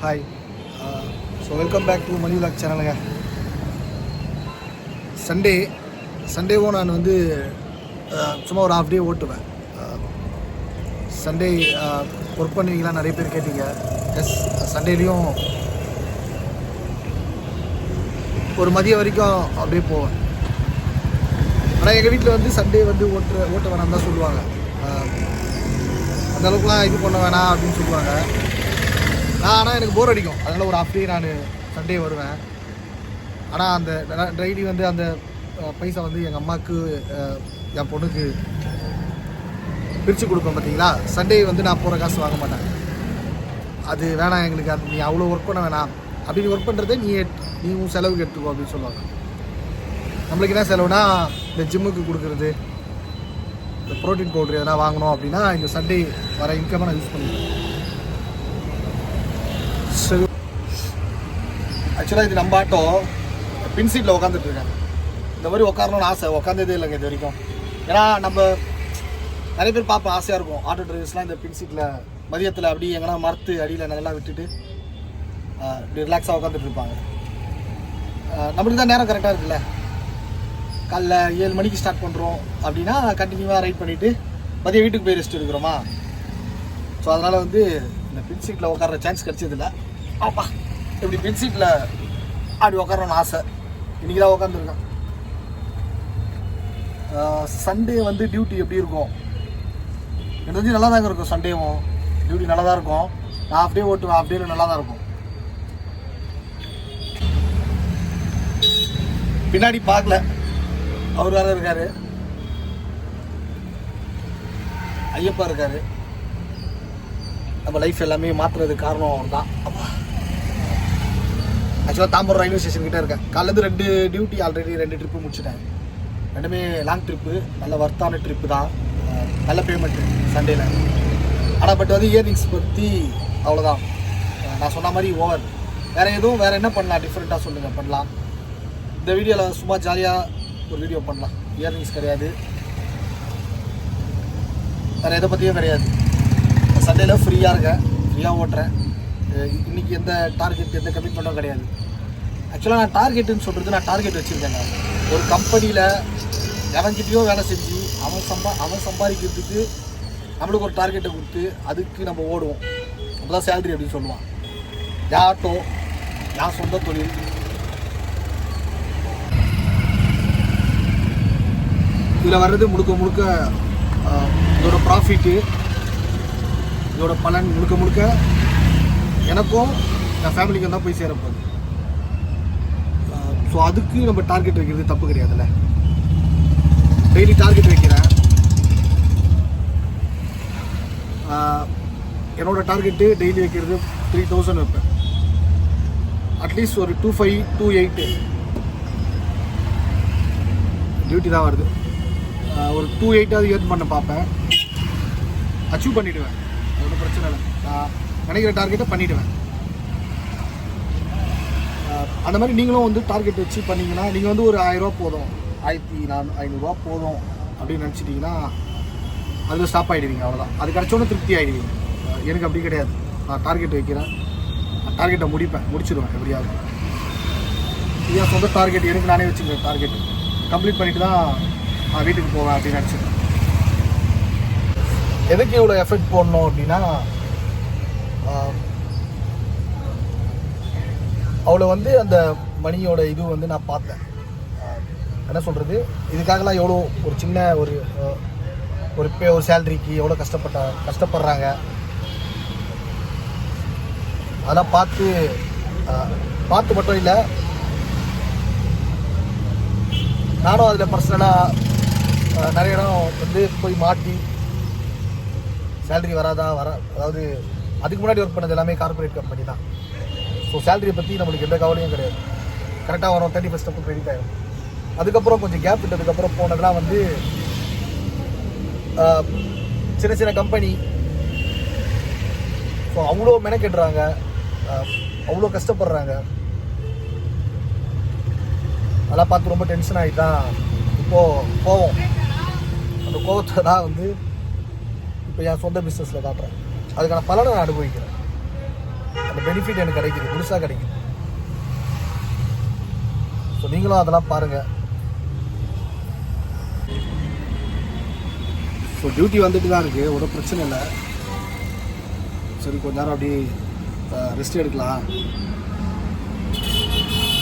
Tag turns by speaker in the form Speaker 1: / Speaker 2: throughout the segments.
Speaker 1: Hi. So welcome back to money vlog சேனலுங்க. சண்டேவும் நான் வந்து சும்மா ஒரு ஹாஃப் டே ஓட்டுவேன். சண்டே ஒர்க் பண்ணுவீங்களா நிறைய பேர் கேட்டீங்க. எஸ், சண்டேலேயும் ஒரு மதியம் வரைக்கும் அப்படியே போவேன். ஆனால் எங்கள் வீட்டில் வந்து சண்டே வந்து ஓட்ட வேணாம் தான் சொல்லுவாங்க. அந்த அளவுக்குலாம் இது பண்ண வேணாம் அப்படின்னு சொல்லுவாங்க. ஆனால் எனக்கு போர் அடிக்கும், அதனால் ஒரு ஹாஃப் டே நான் சண்டே வருவேன். ஆனால் அந்த டெய்லி வந்து அந்த பைசா வந்து எங்கள் அம்மாவுக்கு என் பொண்ணுக்கு பிரித்து கொடுப்பேன். பார்த்தீங்களா, சண்டே வந்து நான் போகிற காசு வாங்க மாட்டேன். அது வேணாம் எங்களுக்கு, அது நீ அவ்வளோ ஒர்க் பண்ண வேணாம், அப்படின்னு ஒர்க் பண்ணுறதே நீ உன் செலவுக்கு எடுத்துக்கோ அப்படின்னு சொல்லுவாங்க. நம்மளுக்கு என்ன செலவுனா, இந்த ஜிம்முக்கு கொடுக்குறது, இந்த ப்ரோட்டீன் பவுட்ரு எதனா வாங்கணும் அப்படின்னா இந்த சண்டே வர இன்கம்மை நான் யூஸ் பண்ணிடுவேன். சரி, ஆக்சுவலாக இது நம்ம ஆட்டோ பின் சீட்டில் உட்காந்துட்ருக்கேன். இந்த மாதிரி உட்காரணும்னு ஆசை, உட்காந்ததே இல்லைங்க இது வரைக்கும். ஏன்னா நம்ம நிறைய பேர் பார்ப்போம், ஆசையாக இருக்கும் ஆட்டோ டிரைவர்ஸ்லாம் இந்த பின் சீட்டில் மதியத்தில் அப்படி எங்கன்னா மரத்து அடியில் நல்லா விட்டுட்டு இப்படி ரிலாக்ஸாக உட்காந்துட்டு இருப்பாங்க. நம்மளுக்கு தான் நேரம் கரெக்டாக இருக்குல்ல. காலைல 7 மணிக்கு ஸ்டார்ட் பண்ணுறோம் அப்படின்னா கண்டினியூவாக ரைட் பண்ணிவிட்டு மதியம் வீட்டுக்கு போய் ரெஸ்ட் எடுக்கிறோமா. ஸோ அதனால் வந்து இந்த பின் சீட்டில் உட்கார சான்ஸ் கிடச்சதில்லை. ஆப்பா, இப்படி பின் சீட்டில் அப்படி உட்காரணும்னு ஆசை. இன்றைக்கி தான் உட்காந்துருக்கேன். சண்டே வந்து டியூட்டி எப்படி இருக்கும்? எனக்கு வந்து நல்லா தாங்க இருக்கும். சண்டேவும் டியூட்டி நல்லா தான் இருக்கும். நான் ஹாஃப் டே ஓட்டுவேன், ஹாஃப் டேல நல்லா தான் இருக்கும். பின்னாடி பார்க்கல, அவர் வேறு இருக்கார், ஐயப்பா இருக்கார். நம்ம லைஃப் எல்லாமே மாற்றுறதுக்கு காரணம் அவர் தான். ஆக்சுவலாக தாம்பரம் ரயில்வே ஸ்டேஷன் கிட்டே இருக்கேன். காலேருந்து 2 டியூட்டி ஆல்ரெடி 2 ட்ரிப்பு முடிச்சுட்டேன். ரெண்டுமே லாங் ட்ரிப்பு, நல்ல வர்த்தான ட்ரிப்பு தான், நல்ல பேமெண்ட்டு சண்டேல. ஆனால் பட் வந்து இயர்னிங்ஸ் பற்றி அவ்வளோதான். நான் சொன்ன மாதிரி ஓவர். வேறு என்ன பண்ணலாம் டிஃப்ரெண்ட்டாக சொல்லுங்கள், பண்ணலாம். இந்த வீடியோவில் சும்மா ஜாலியாக ஒரு வீடியோ பண்ணலாம். இயர்னிங்ஸ் கிடையாது, வேறு எதை பற்றியும் கிடையாது. சண்டேல ஃப்ரீயாக இருக்கேன், ஃப்ரீயாக ஓட்டுறேன். இன்றைக்கி எந்த டார்கெட், எந்த கமிட்மெண்ட்டும் கிடையாது. ஆக்சுவலாக நான் டார்கெட்டுன்னு சொல்கிறது, நான் டார்கெட் வச்சுருக்கேங்க. ஒரு கம்பெனியில் எவன்கிட்டயோ வேலை செஞ்சு அவன் சம்பாதிக்கிறதுக்கு நம்மளுக்கு ஒரு டார்கெட்டை கொடுத்து அதுக்கு நம்ம ஓடுவோம். அப்போ தான் சேலரி அப்படின்னு சொல்லுவான். என் ஆட்டோ, என் சொந்த தொழில். இதில் வர்றது முழுக்க இதோட ப்ராஃபிட்டு, இதோட பலன் முழுக்க எனக்கும் என் ஃபேமிலிக்கும் தான் போய் சேரப்போகுது. ஸோ அதுக்கு நம்ம டார்கெட் வைக்கிறது தப்பு கிடையாதுல்ல. டெய்லி டார்கெட் வைக்கிறேன். என்னோட டார்கெட்டு டெய்லி வைக்கிறது 3000 வைப்பேன். அட்லீஸ்ட் ஒரு 25, 28 டியூட்டி தான் வருது. ஒரு 28ஆவது ஏர்ன் பண்ண பார்ப்பேன். அச்சீவ் பண்ணிவிடுவேன், அது ஒன்றும் பிரச்சனை இல்லை. நான் நினைக்கிற டார்கெட்டை பண்ணிவிடுவேன். அந்த மாதிரி நீங்களும் வந்து டார்கெட் வச்சு பண்ணிங்கன்னா, நீங்கள் வந்து ஒரு 1000 ரூபா போதும், 1500 போதும் அப்படின்னு நினச்சிட்டிங்கன்னா அதில் ஸ்டாப் ஆகிடுவீங்க. அவ்வளோதான், அது கிடச்சோன்னு திருப்தி ஆகிடுவீங்க. எனக்கு அப்படி கிடையாது. நான் டார்கெட் வைக்கிறேன், டார்கெட்டை முடிச்சிடுவேன் எப்படியாவது. என் சொந்த டார்கெட் எனக்கு நானே வச்சுருக்கேன். டார்கெட் கம்ப்ளீட் பண்ணிவிட்டு தான் நான் வீட்டுக்கு போவேன் அப்படின்னு நினச்சிருக்கேன். எதுக்கு இவ்வளோ எஃபெக்ட் போடணும் அப்படின்னா, அவ்வளோ வந்து அந்த மணியோட இது வந்து நான் பார்த்தேன். என்ன சொல்கிறது, இதுக்காகலாம் எவ்வளோ ஒரு சின்ன ஒரு சேலரிக்கு எவ்வளோ கஷ்டப்படுறாங்க அதெல்லாம் பார்த்து மட்டும் இல்லை, நானும் அதில் பர்சனலாக நிறைய இடம் வந்து போய் மாட்டி சேலரி அதாவது அதுக்கு முன்னாடி ஒர்க் பண்ணது எல்லாமே கார்பரேட் கம்பெனி தான். ஸோ சேலரியை பற்றி நம்மளுக்கு எந்த கவலையும் கிடையாது. கரெக்டாக வரும், 31st அப்போ கிரெடிட் ஆகிடும். அதுக்கப்புறம் கொஞ்சம் கேப் விட்டதுக்கப்புறம் போனதெல்லாம் வந்து சின்ன கம்பெனி. ஸோ அவ்வளோ மெனக்கெடுறாங்க, அவ்வளோ கஷ்டப்படுறாங்க. அதெல்லாம் பார்த்து ரொம்ப டென்ஷன் ஆகி தான் இப்போது கோவம், அந்த கோவத்தை தான் வந்து இப்போ என் சொந்த பிஸ்னஸில் காட்டுறேன். அதுக்கான பலனை நான் அனுபவிக்கிறேன். அந்த பெனிஃபிட் எனக்கு கிடைக்குது, முழுசாக கிடைக்குது. ஸோ நீங்களும் அதெல்லாம் பாருங்கள். ஸோ டியூட்டி வந்துட்டு தான் இருக்குது, ஒரு பிரச்சனை இல்லை. சரி கொஞ்ச நேரம் அப்படி ரெஸ்ட் எடுக்கலாம்.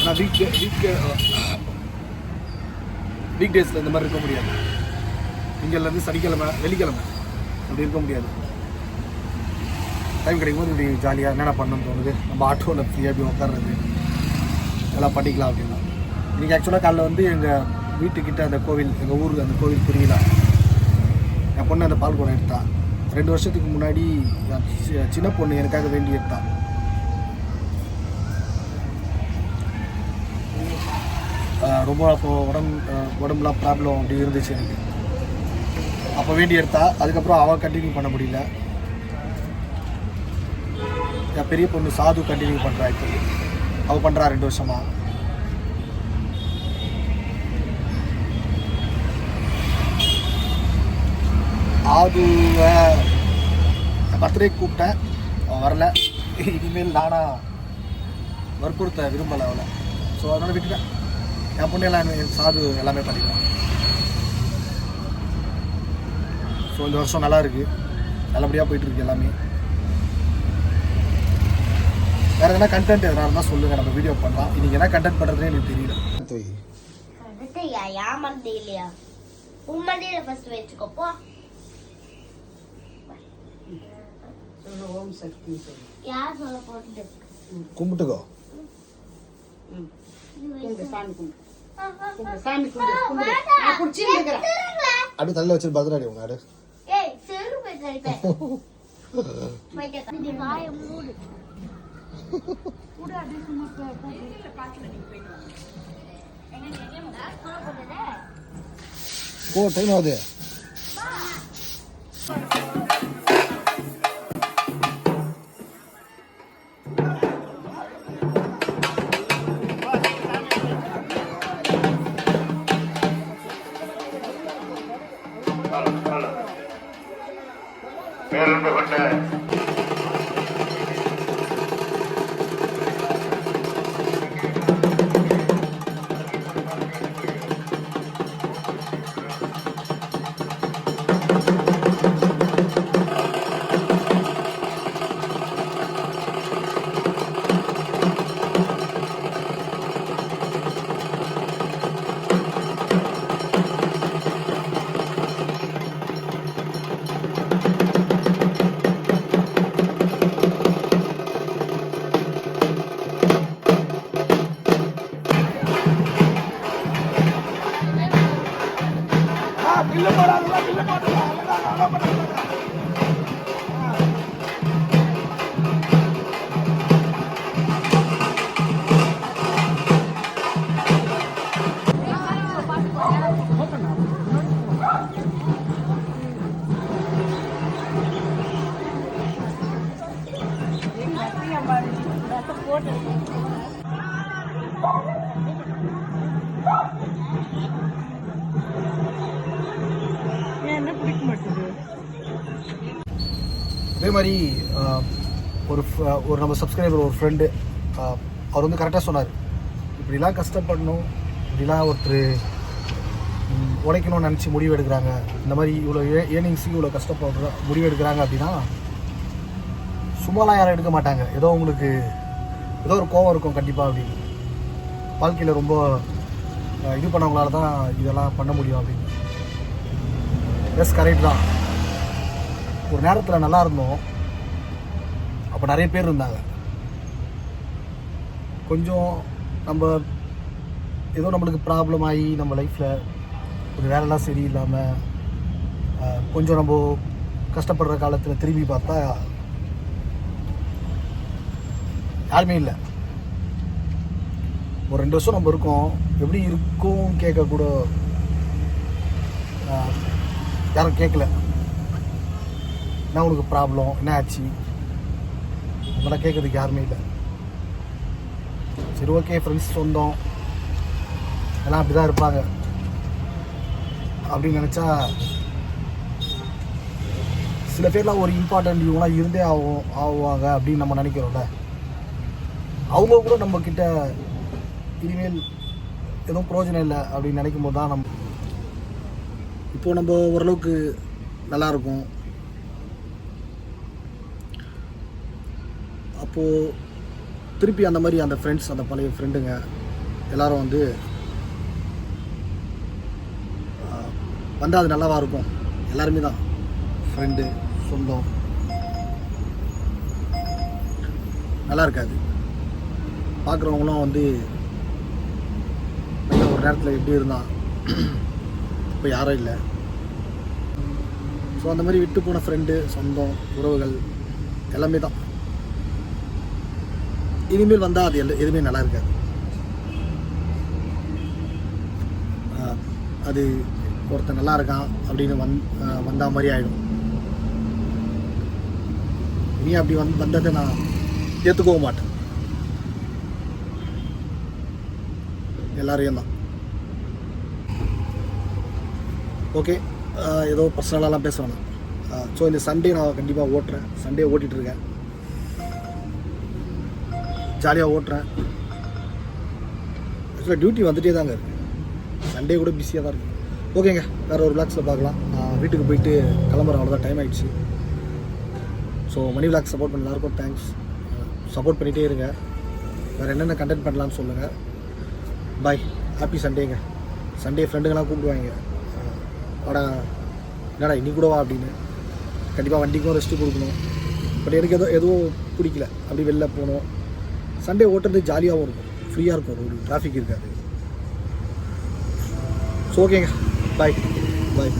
Speaker 1: ஆனால் வீக் டேஸில் இந்த மாதிரி இருக்க முடியாது. திங்கள்லேருந்து சனிக்கிழமை வெள்ளிக்கிழமை அப்படி இருக்க முடியாது. டைம் கிடைக்கும் போது இப்படி ஜாலியாக என்னென்ன பண்ணணும்னு தோணுது, நம்ம ஆட்டோவில் ஃப்ரீயாக போய் உட்கார்றது எல்லாம் பண்ணிக்கலாம் அப்படின்னா. இன்றைக்கி ஆக்சுவலாக காலைல வந்து எங்கள் வீட்டுக்கிட்ட அந்த கோவில், எங்கள் ஊருக்கு அந்த கோவில் புரியல, என் பொண்ணு அந்த பால் குடம் எடுத்தான். 2 வருஷத்துக்கு முன்னாடி சின்ன பொண்ணு எனக்காக வேண்டி எடுத்தான். ரொம்ப அப்போ உடம்புலாம் ப்ராப்ளம் அப்படி இருந்துச்சு எனக்கு. அப்போ வேண்டி எடுத்தா. அதுக்கப்புறம் அவள் கண்டினியூ பண்ண முடியல. என் பெரிய பொண்ணு சாது கண்டினியூ பண்ணுறா. இப்போ அவள் பண்ணுறா 2 வருஷமா. அதுவை பர்த்டே கூப்பிட்டேன், அவன் வரல. இனிமேல் நானாக வற்புறுத்த விரும்பலை அவளை. ஸோ அதனால் விட்டுட்டேன். என் பொண்ணு எல்லாம் சாது எல்லாமே பண்ணிக்கலாம். ஸோ இந்த வருஷம் நல்லா இருக்குது, நல்லபடியாக போயிட்டுருக்கு எல்லாமே. வேறு எதனா கண்டென்ட் எதனா இருந்தால் சொல்லுங்கள், நம்ம வீடியோ பண்ணலாம். இன்றைக்கி என்ன கண்டென்ட் பண்ணுறதுனே எனக்கு தெரியல.
Speaker 2: இல்லையா உண்மையில ஃபர்ஸ்ட் வச்சுக்கோப்போ. ஓம் சக்தி யார் சொல்ல போட்டு
Speaker 1: கும்பிட்டுக்கோ. அப்படி தலையில வச்சு பத்திராடி உங்க ஆடு. ஓ டைம் ஆகுது.
Speaker 3: பேருந்து கொண்ட
Speaker 1: அதே மாதிரி ஒரு நம்ம சப்ஸ்கிரைபர் ஒரு ஃப்ரெண்டு அவர் வந்து கரெக்டாக சொன்னார், இப்படிலாம் கஷ்டப்படணும், இப்படிலாம் ஒருத்தர் உழைக்கணும்னு நினச்சி முடிவு எடுக்கிறாங்க, இந்த மாதிரி இவ்வளோ ஏர்னிங்ஸுக்கு இவ்வளோ கஷ்டப்படுற முடிவு எடுக்கிறாங்க அப்படின்னா சும்மாலாம் யாரும் எடுக்க மாட்டாங்க. ஏதோ உங்களுக்கு ஏதோ ஒரு கோவம் இருக்கும் கண்டிப்பாக. அப்படின்னு வாழ்க்கையில் ரொம்ப இது பண்ணவங்களால தான் இதெல்லாம் பண்ண முடியும் அப்படின்னு. எஸ் கரெக்ட் தான். ஒரு நேரத்தில் நல்லா இருந்தோம், அப்போ நிறைய பேர் இருந்தாங்க. கொஞ்சம் நம்ம ஏதோ நம்மளுக்கு ப்ராப்ளம் ஆகி நம்ம லைஃப்பில் ஒரு வேலைலாம் சரியில்லாமல் கொஞ்சம் நம்ம கஷ்டப்படுற காலத்தில் திரும்பி பார்த்தா யாருமே இல்லை. ஒரு 2 வருஷம் நம்ம இருக்கோம், எப்படி இருக்கும் கேட்கக்கூட யாரும் கேட்கல. என்ன உனக்கு ப்ராப்ளம், என்ன ஆச்சு, அதெல்லாம் கேட்கறதுக்கு யாருமே இல்லை. சரி ஓகே, ஃப்ரெண்ட்ஸ் சொந்தம் எல்லாம் அப்படி தான் இருப்பாங்க அப்படின்னு நினச்சா, சில பேர்லாம் ஒரு இம்பார்ட்டன்ட் இவங்களாம் இருந்தே ஆகுவாங்க அப்படின்னு நம்ம நினைக்கிறோம்ல. அவங்க கூட நம்மக்கிட்ட இனிமேல் எதுவும் பிரயோஜனம் இல்லை அப்படின்னு நினைக்கும் போது தான் இப்போது நம்ம ஓரளவுக்கு நல்லாயிருக்கும். அப்போது திருப்பி அந்த மாதிரி அந்த ஃப்ரெண்ட்ஸ், அந்த பழைய ஃப்ரெண்டுங்க எல்லோரும் வந்து வந்தால் அது நல்லாவா இருக்கும்? எல்லாருமே தான் ஃப்ரெண்டு, சொந்தம், நல்லா இருக்காது. பார்க்குறவங்களும் வந்து ஒரு நேரத்தில் எப்படி இருந்தான், இப்போ யாரும் இல்லை. ஸோ அந்த மாதிரி விட்டு போன ஃப்ரெண்டு, சொந்தம், உறவுகள் எல்லாமே தான். இனிமேல் வந்தால் அது எதுவுமே நல்லா இருக்காது. அது ஒருத்தன் நல்லா இருக்கான் அப்படின்னு வந்தா மாதிரி ஆகிடும். இனி அப்படி வந்ததை நான் ஏற்றுக்கவும் மாட்டேன். எல்லாரையும் தான். ஓகே, ஏதோ பர்சனலாலாம் பேச வேணாம். ஸோ இந்த சண்டே நான் கண்டிப்பாக ஓட்டுறேன். சண்டே ஓட்டிகிட்ருக்கேன், ஜாலியாக ஓட்டுறேன். ஆக்சுவலாக டியூட்டி வந்துகிட்டே தாங்க இருக்குது. சண்டே கூட பிஸியாக தான் இருக்குது. ஓகேங்க, வேறு ஒரு விளாக்ஸில் பார்க்கலாம். நான் வீட்டுக்கு போயிட்டு கிளம்புறேன், அவ்வளோதான், டைம் ஆகிடுச்சு. ஸோ மணி விளாக் சப்போர்ட் பண்ண எல்லாருக்கும் தேங்க்ஸ். சப்போர்ட் பண்ணிகிட்டே இருங்க. வேறு என்னென்ன கண்டென்ட் பண்ணலான்னு சொல்லுங்கள். பாய், ஹாப்பி சண்டேங்க. சண்டே ஃப்ரெண்டுங்களாம் கூப்பிடுவாங்க, வாடா என்னடா இன்னி கூட வா அப்படின்னு. கண்டிப்பாக வண்டிக்கும் ரெஸ்ட்டு கொடுக்கணும். பட் எனக்கு எதுவும் பிடிக்கல, அப்படி வெளில போகணும். சண்டே ஓட்டுறது ஜாலியாகவும் இருக்கும், ஃப்ரீயாக இருக்கும், ரோடு டிராஃபிக் இருக்காது. ஸோ ஓகேங்க, பாய் பாய்.